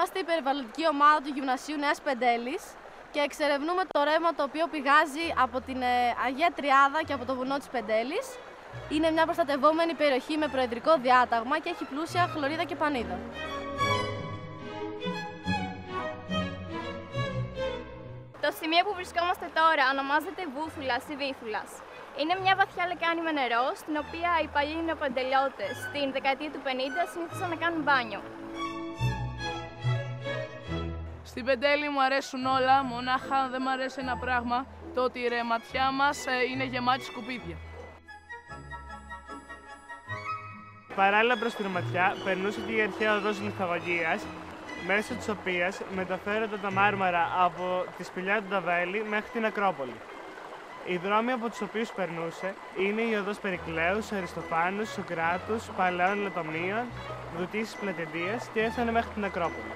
Είμαστε η περιβαλλοντική ομάδα του Γυμνασίου Νέας Πεντέλης και εξερευνούμε το ρεύμα το οποίο πηγάζει από την Αγία Τριάδα και από το βουνό της Πεντέλης. Είναι μια προστατευόμενη περιοχή με προεδρικό διάταγμα και έχει πλούσια χλωρίδα και πανίδα. Το σημείο που βρισκόμαστε τώρα ονομάζεται Βούθουλας ή Βήθουλας. Είναι μια βαθιά λεκάνη με νερό, στην οποία οι παλιοί νεοπεντελιώτες στην δεκαετία του 50 συνήθισαν να κάνουν μπάνιο. Στην Πεντέλη μου αρέσουν όλα, μονάχα δεν μου αρέσει ένα πράγμα, το ότι η ρεματιά μας είναι γεμάτη σκουπίδια. Παράλληλα προς τη ρεματιά περνούσε και η αρχαία οδός Λιθαγωγίας, μέσω της οποίας μεταφέρονται τα μάρμαρα από τη σπηλιά του Νταβέλη μέχρι την Ακρόπολη. Οι δρόμοι από τους οποίους περνούσε είναι η οδός Περικλέους, Αριστοφάνους, Σοκράτους, Παλαιών Λατομείων, Βουτήσης Πλατεντίας και έφτανε μέχρι την Ακρόπολη.